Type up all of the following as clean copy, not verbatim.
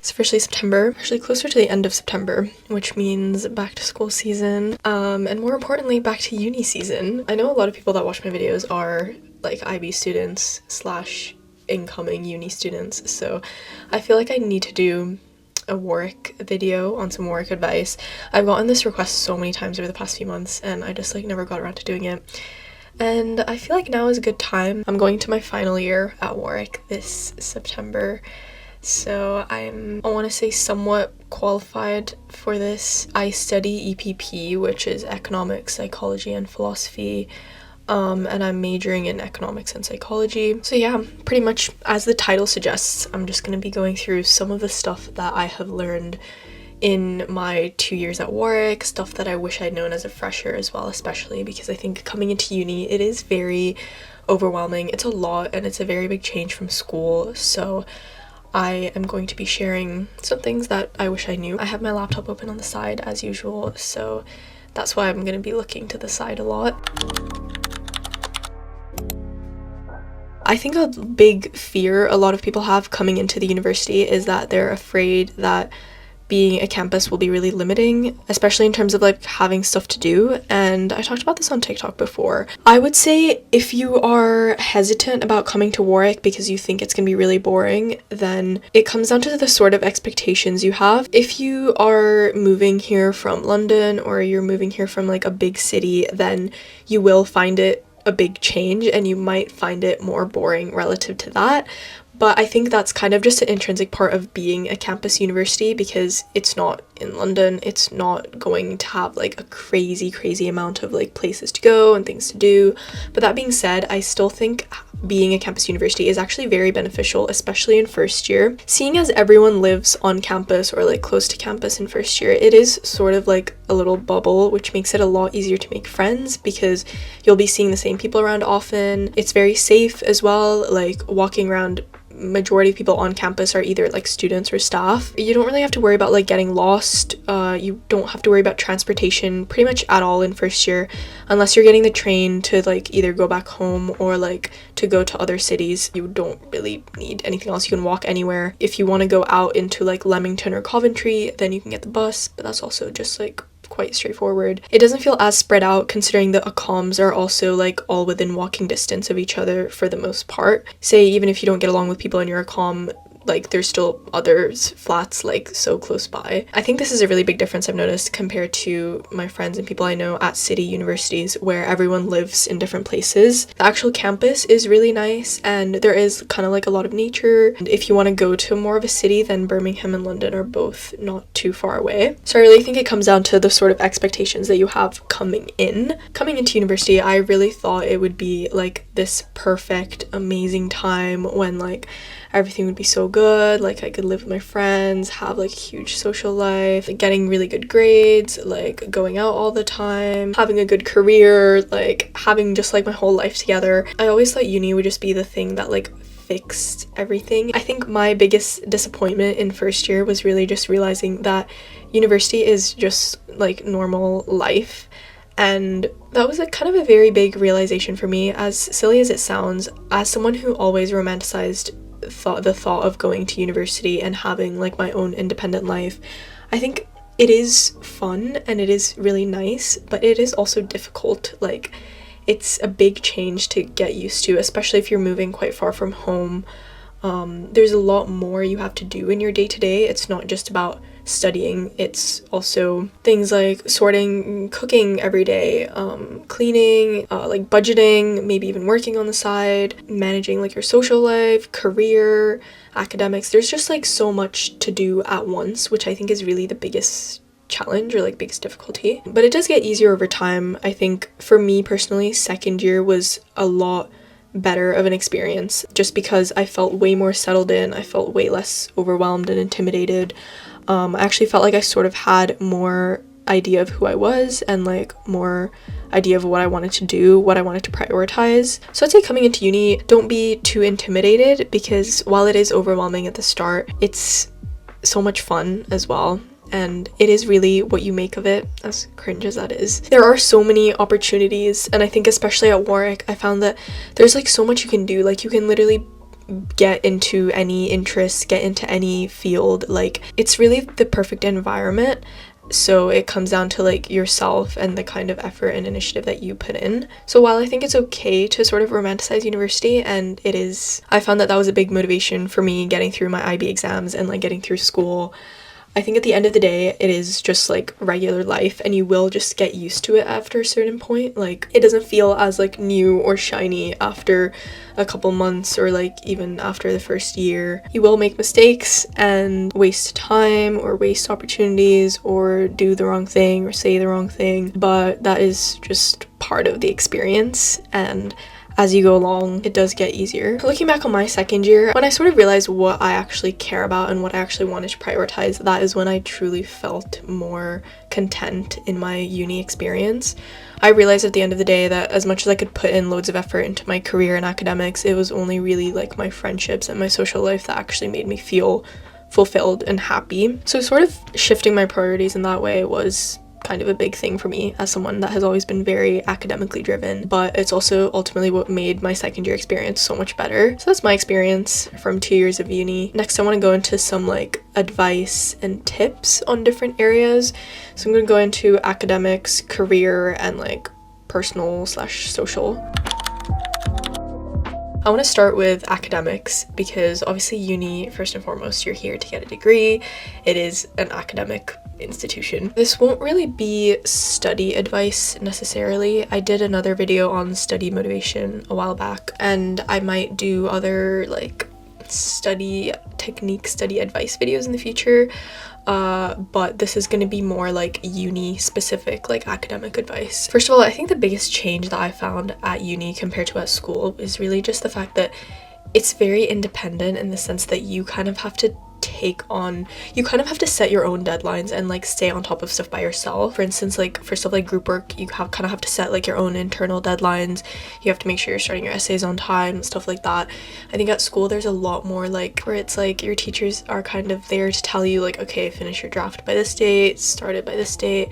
It's officially September, actually closer to the end of September, which means back to school season, and more importantly, back to uni season. I know a lot of people that watch my videos are like IB students slash incoming uni students, so I feel like I need to do a Warwick video on some Warwick advice. I've gotten this request so many times over the past few months, and I just like never got around to doing it. And I feel like now is a good time. I'm going to my final year at Warwick this September, so I want to say somewhat qualified for this. I study EPP, which is economics, psychology, and philosophy, and I'm majoring in economics and psychology. So yeah, pretty much as the title suggests, I'm just going to be going through some of the stuff that I have learned in my 2 years at Warwick, stuff that I wish I'd known as a fresher as well, especially because I think coming into uni, it is very overwhelming. It's a lot and it's a very big change from school, so I am going to be sharing some things that I wish I knew. I have my laptop open on the side as usual, so that's why I'm going to be looking to the side a lot. I think a big fear a lot of people have coming into the university is that they're afraid that being a campus will be really limiting, especially in terms of like having stuff to do. And I talked about this on TikTok before. I would say if you are hesitant about coming to Warwick because you think it's gonna be really boring, then it comes down to the sort of expectations you have. If you are moving here from London or you're moving here from like a big city, then you will find it a big change and you might find it more boring relative to that. But I think that's kind of just an intrinsic part of being a campus university because it's not in London. It's not going to have like a crazy amount of like places to go and things to do. But that being said, I still think being a campus university is actually very beneficial, especially in first year. Seeing as everyone lives on campus or like close to campus in first year, it is sort of like a little bubble, which makes it a lot easier to make friends because you'll be seeing the same people around often. It's very safe as well, like walking around. Majority of people on campus are either like students or staff. You don't really have to worry about like getting lost. You don't have to worry about transportation pretty much at all in first year unless you're getting the train to like either go back home or like to go to other cities. You don't really need anything else. You can walk anywhere. If you want to go out into like Leamington or Coventry, then you can get the bus, but that's also just like quite straightforward. It doesn't feel as spread out considering the accoms are also like all within walking distance of each other for the most part. Say even if you don't get along with people in your accom, like there's still others flats like so close by. I think this is a really big difference I've noticed compared to my friends and people I know at city universities where everyone lives in different places. The actual campus is really nice and there is kind of like a lot of nature. And if you want to go to more of a city, then Birmingham and London are both not too far away. So I really think it comes down to the sort of expectations that you have coming in. Coming into university, I really thought it would be like this perfect, amazing time when like everything would be so good, like I could live with my friends, have like a huge social life, like, getting really good grades, like going out all the time, having a good career, like having just like my whole life together. I always thought uni would just be the thing that like fixed everything. I think my biggest disappointment in first year was really just realizing that university is just like normal life. And that was a kind of a very big realization for me, as silly as it sounds, as someone who always romanticized the thought of going to university and having like my own independent life. I think it is fun and it is really nice, but it is also difficult. Like it's a big change to get used to, especially if you're moving quite far from home. There's a lot more you have to do in your day-to-day. It's not just about studying, it's also things like sorting, cooking every day, cleaning, like budgeting, maybe even working on the side, managing like your social life, career, academics. There's just like so much to do at once, which I think is really the biggest challenge or like biggest difficulty. But it does get easier over time. I think for me personally, second year was a lot better of an experience just because I felt way more settled in. I felt way less overwhelmed and intimidated. I actually felt like I sort of had more idea of who I was and like more idea of what I wanted to do, what I wanted to prioritize. So I'd say coming into uni, don't be too intimidated because while it is overwhelming at the start, it's so much fun as well. And it is really what you make of it, as cringe as that is. There are so many opportunities, and I think especially at Warwick, I found that there's like so much you can do. Like you can literally get into any interests, get into any field. Like, it's really the perfect environment. So it comes down to like yourself and the kind of effort and initiative that you put in. So while I think it's okay to sort of romanticize university, and it is, I found that that was a big motivation for me getting through my IB exams and like getting through school. I think at the end of the day, it is just like regular life, and you will just get used to it after a certain point. Like, it doesn't feel as like new or shiny after a couple months or like even after the first year. You will make mistakes and waste time or waste opportunities or do the wrong thing or say the wrong thing, but that is just part of the experience, and as you go along, it does get easier. Looking back on my second year, when I sort of realized what I actually care about and what I actually wanted to prioritize, that is when I truly felt more content in my uni experience. I realized at the end of the day that as much as I could put in loads of effort into my career and academics, it was only really like my friendships and my social life that actually made me feel fulfilled and happy. So sort of shifting my priorities in that way was kind of a big thing for me as someone that has always been very academically driven, but it's also ultimately what made my second year experience so much better. So that's my experience from 2 years of uni. Next, I want to go into some like advice and tips on different areas. So I'm going to go into academics, career, and like personal/social. I want to start with academics because obviously uni, first and foremost, you're here to get a degree. It is an academic institution. This won't really be study advice necessarily. I did another video on study motivation a while back, and I might do other like study technique, study advice videos in the future. But this is going to be more like uni specific, like academic advice. First of all, I think the biggest change that I found at uni compared to at school is really just the fact that it's very independent in the sense that you kind of have to set your own deadlines and like stay on top of stuff by yourself. For instance, like for stuff like group work, you kind of have to set like your own internal deadlines. You have to make sure you're starting your essays on time, stuff like that. I think at school there's a lot more like where it's like your teachers are kind of there to tell you like, okay, finish your draft by this date, start it by this date.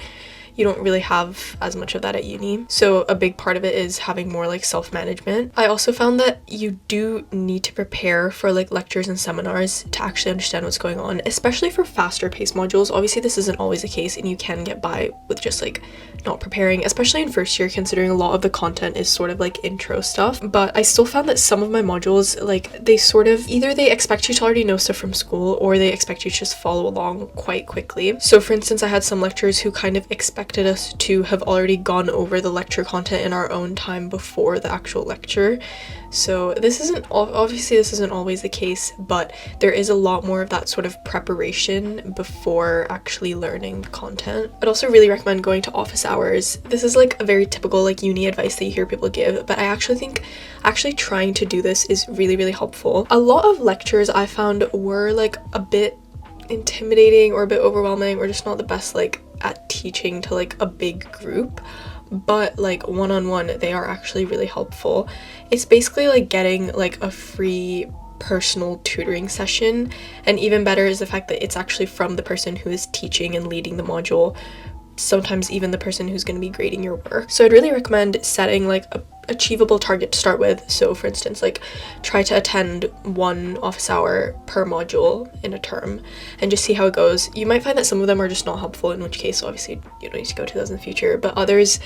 You don't really have as much of that at uni. So a big part of it is having more like self-management. I also found that you do need to prepare for like lectures and seminars to actually understand what's going on, especially for faster paced modules. Obviously this isn't always the case, and you can get by with just like not preparing, especially in first year, considering a lot of the content is sort of like intro stuff. But I still found that some of my modules, like they sort of either they expect you to already know stuff from school, or they expect you to just follow along quite quickly. So for instance, I had some lecturers who kind of expected us to have already gone over the lecture content in our own time before the actual lecture. So this isn't always the case, but there is a lot more of that sort of preparation before actually learning the content. I'd also really recommend going to office hours. This is like a very typical like uni advice that you hear people give, but I actually think trying to do this is really, really helpful. A lot of lectures I found were like a bit intimidating or a bit overwhelming, or just not the best like at teaching to like a big group, but like one-on-one they are actually really helpful. It's basically like getting like a free personal tutoring session, and even better is the fact that it's actually from the person who is teaching and leading the module, sometimes even the person who's going to be grading your work. So I'd really recommend setting like a achievable target to start with. So for instance, like try to attend 1 office hour per module in a term and just see how it goes. You might find that some of them are just not helpful, in which case obviously you don't need to go to those in the future, but others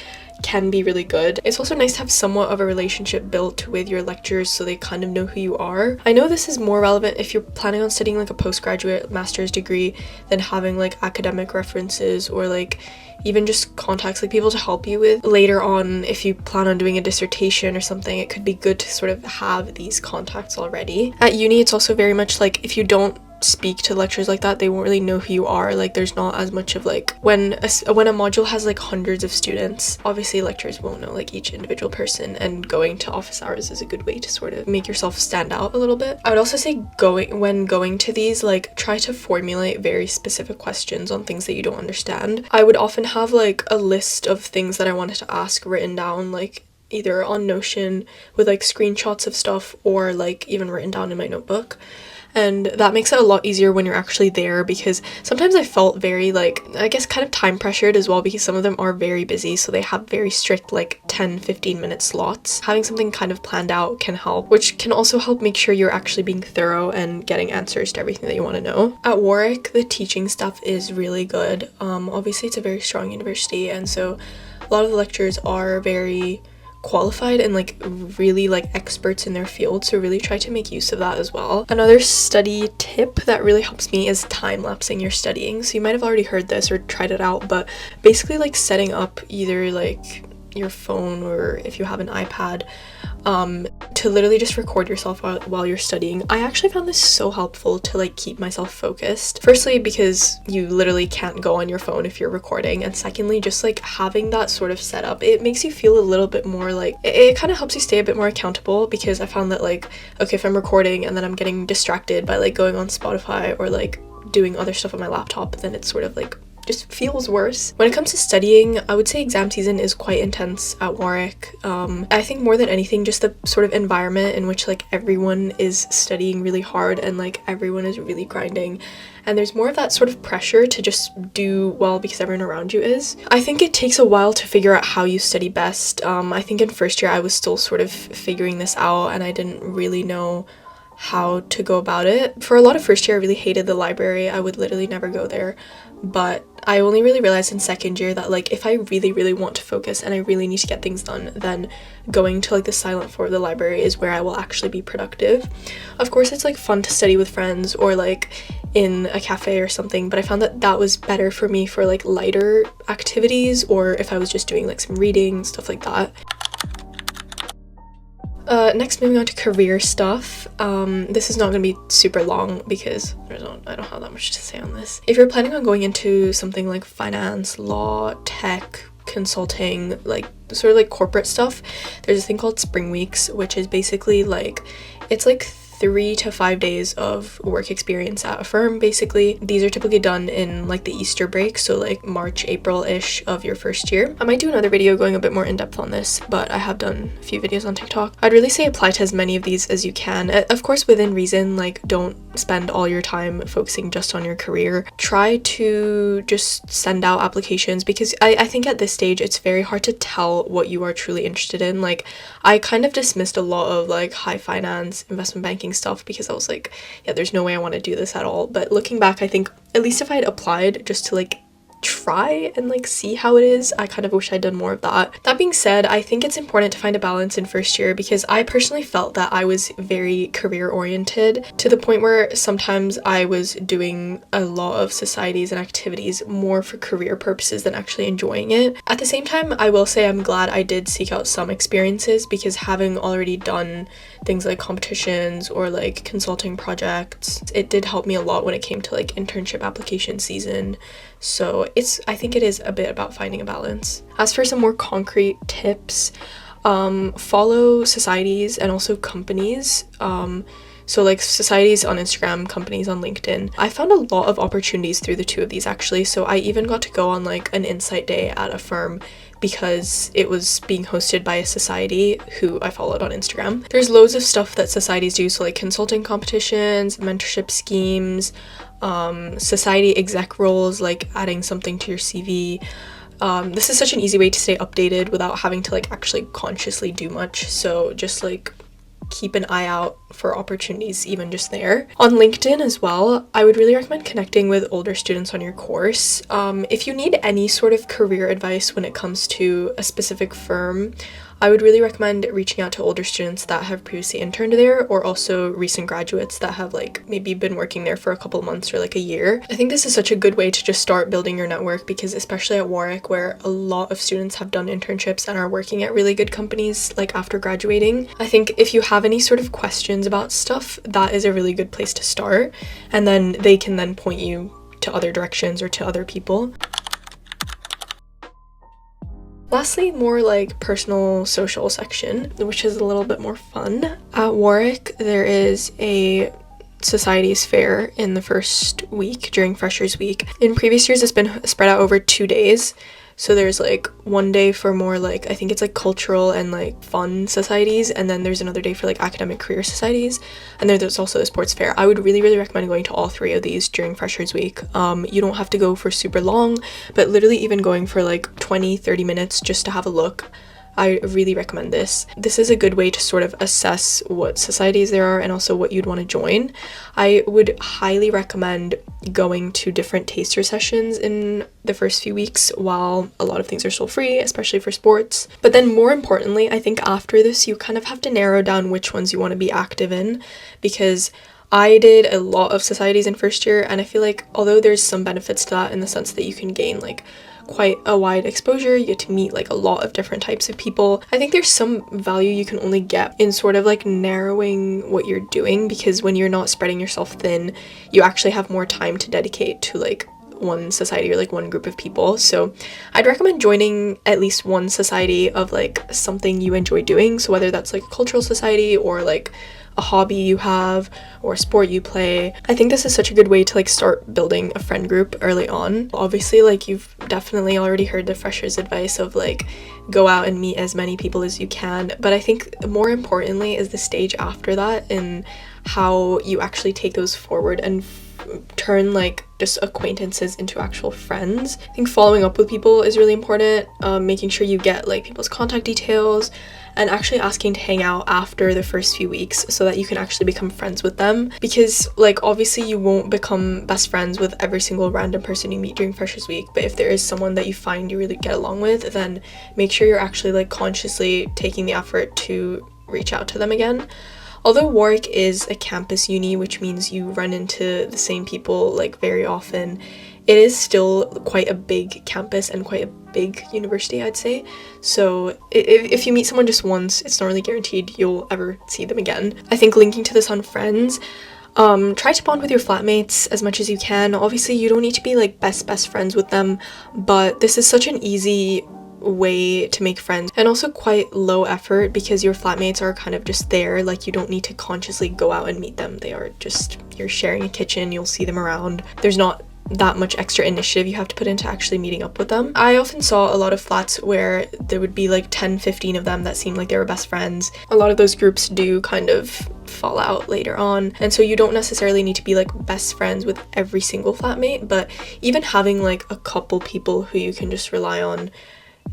can be really good. It's also nice to have somewhat of a relationship built with your lecturers so they kind of know who you are. I know this is more relevant if you're planning on studying like a postgraduate master's degree than having like academic references or like even just contacts, like people to help you with later on. If you plan on doing a dissertation or something, it could be good to sort of have these contacts already. At uni, it's also very much like if you don't speak to lecturers like that, they won't really know who you are. Like there's not as much of like when a module has like hundreds of students, obviously lecturers won't know like each individual person, and going to office hours is a good way to sort of make yourself stand out a little bit. I would also say when going to these, like try to formulate very specific questions on things that you don't understand. I would often have like a list of things that I wanted to ask written down, like either on Notion with like screenshots of stuff or like even written down in my notebook. and that makes it a lot easier when you're actually there, because sometimes I felt very like, I guess, kind of time pressured as well, because some of them are very busy, so they have very strict like 10-15 minute slots. Having something kind of planned out can help, which can also help make sure you're actually being thorough and getting answers to everything that you want to know. At Warwick, the teaching stuff is really good. Obviously it's a very strong university, and so a lot of the lecturers are very qualified and like really like experts in their field, so really try to make use of that as well. Another study tip that really helps me is time-lapsing your studying. So you might have already heard this or tried it out, but basically like setting up either like your phone or if you have an iPad to literally just record yourself while you're studying. I actually found this so helpful to like keep myself focused. Firstly, because you literally can't go on your phone if you're recording, and secondly, just like having that sort of setup, it makes you feel a little bit more like, it kind of helps you stay a bit more accountable, because I found that like, okay, if I'm recording and then I'm getting distracted by like going on Spotify or like doing other stuff on my laptop, then it's sort of like just feels worse. When it comes to studying, I would say exam season is quite intense at Warwick. I think more than anything, just the sort of environment in which like everyone is studying really hard and like everyone is really grinding, and there's more of that sort of pressure to just do well because everyone around you is. I think it takes a while to figure out how you study best. I think in first year I was still sort of figuring this out, and I didn't really know how to go about it. For a lot of first year, I really hated the library. I would literally never go there. But I only really realized in second year that like, if I really, really want to focus and I really need to get things done, then going to like the silent floor of the library is where I will actually be productive. Of course, it's like fun to study with friends or like in a cafe or something, but I found that that was better for me for like lighter activities, or if I was just doing like some reading, stuff like that. Next, moving on to career stuff. This is not going to be super long because I don't have that much to say on this. If you're planning on going into something like finance, law, tech, consulting, like sort of like corporate stuff, there's a thing called Spring Weeks, which is basically like, it's like 3 to 5 days of work experience at a firm, basically. These are typically done in like the Easter break, so like March, April-ish of your first year. I might do another video going a bit more in-depth on this, but I have done a few videos on TikTok. I'd really say apply to as many of these as you can. Of course, within reason, like don't spend all your time focusing just on your career. Try to just send out applications, because I think at this stage it's very hard to tell what you are truly interested in. Like, I kind of dismissed a lot of like high finance, investment banking stuff, because I was like, yeah, there's no way I want to do this at all. But looking back, I think at least if I had applied just to like try and like see how it is, I kind of wish I'd done more of that. That being said, I think it's important to find a balance in first year, because I personally felt that I was very career oriented to the point where sometimes I was doing a lot of societies and activities more for career purposes than actually enjoying it. At the same time, I will say I'm glad I did seek out some experiences, because having already done things like competitions or like consulting projects, it did help me a lot when it came to like internship application season. So I think it is a bit about finding a balance. As for some more concrete tips, follow societies and also companies. So like societies on Instagram, companies on LinkedIn. I found a lot of opportunities through the two of these actually. So I even got to go on like an insight day at a firm because it was being hosted by a society who I followed on Instagram. There's loads of stuff that societies do, so like consulting competitions, mentorship schemes, society exec roles, like adding something to your CV. This is such an easy way to stay updated without having to like actually consciously do much. So just like keep an eye out for opportunities even just there. On LinkedIn as well, I would really recommend connecting with older students on your course. If you need any sort of career advice when it comes to a specific firm, I would really recommend reaching out to older students that have previously interned there, or also recent graduates that have like maybe been working there for a couple months or like a year. I think this is such a good way to just start building your network, because especially at Warwick, where a lot of students have done internships and are working at really good companies like after graduating, I think if you have any sort of questions about stuff, that is a really good place to start, and then they can then point you to other directions or to other people. Lastly, more like personal social section, which is a little bit more fun. At Warwick, there is a societies fair in the first week during Freshers Week. In previous years, it's been spread out over 2 days. So there's like one day for more like, I think it's like cultural and like fun societies, and then there's another day for like academic career societies, and then there's also a sports fair. I would really recommend going to all three of these during Freshers Week. You don't have to go for super long, but literally even going for like 20-30 minutes just to have a look, I really recommend this. This is a good way to sort of assess what societies there are and also what you'd want to join. I would highly recommend going to different taster sessions in the first few weeks while a lot of things are still free, especially for sports. But then more importantly, I think after this, you kind of have to narrow down which ones you want to be active in, because I did a lot of societies in first year, and I feel like although there's some benefits to that in the sense that you can gain like quite a wide exposure, you get to meet like a lot of different types of people, I think there's some value you can only get in sort of like narrowing what you're doing, because when you're not spreading yourself thin, you actually have more time to dedicate to like one society or like one group of people. So I'd recommend joining at least one society of like something you enjoy doing, so whether that's like a cultural society or like a hobby you have or a sport you play. I think this is such a good way to like start building a friend group early on. Obviously, like you've definitely already heard the freshers advice of like go out and meet as many people as you can, but I think more importantly is the stage after that and how you actually take those forward and turn like just acquaintances into actual friends. I think following up with people is really important, making sure you get like people's contact details and actually asking to hang out after the first few weeks so that you can actually become friends with them, because like obviously you won't become best friends with every single random person you meet during Freshers Week, but if there is someone that you find you really get along with, then make sure you're actually like consciously taking the effort to reach out to them again. Although Warwick is a campus uni, which means you run into the same people like very often, it is still quite a big campus and quite a big university, I'd say. So if you meet someone just once, it's not really guaranteed you'll ever see them again. I think linking to this on friends, try to bond with your flatmates as much as you can. Obviously, you don't need to be like best friends with them, but this is such an easy way to make friends and also quite low effort because your flatmates are kind of just there. Like you don't need to consciously go out and meet them. They are just, you're sharing a kitchen, you'll see them around. There's not that much extra initiative you have to put into actually meeting up with them. I often saw a lot of flats where there would be like 10-15 of them that seemed like they were best friends. A lot of those groups do kind of fall out later on, and so you don't necessarily need to be like best friends with every single flatmate, but even having like a couple people who you can just rely on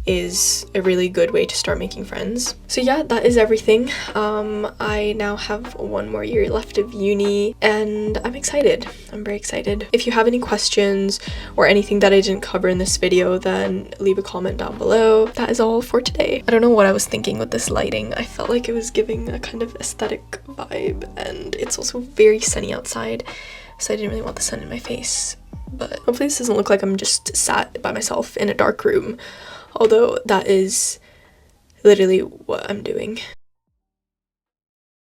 is a really good way to start making friends. So yeah, that is everything. I now have one more year left of uni and I'm excited. I'm very excited. If you have any questions or anything that I didn't cover in this video, then leave a comment down below. That is all for today. I don't know what I was thinking with this lighting. I felt like it was giving a kind of aesthetic vibe, and it's also very sunny outside, so I didn't really want the sun in my face. But hopefully this doesn't look like I'm just sat by myself in a dark room, although that is literally what I'm doing.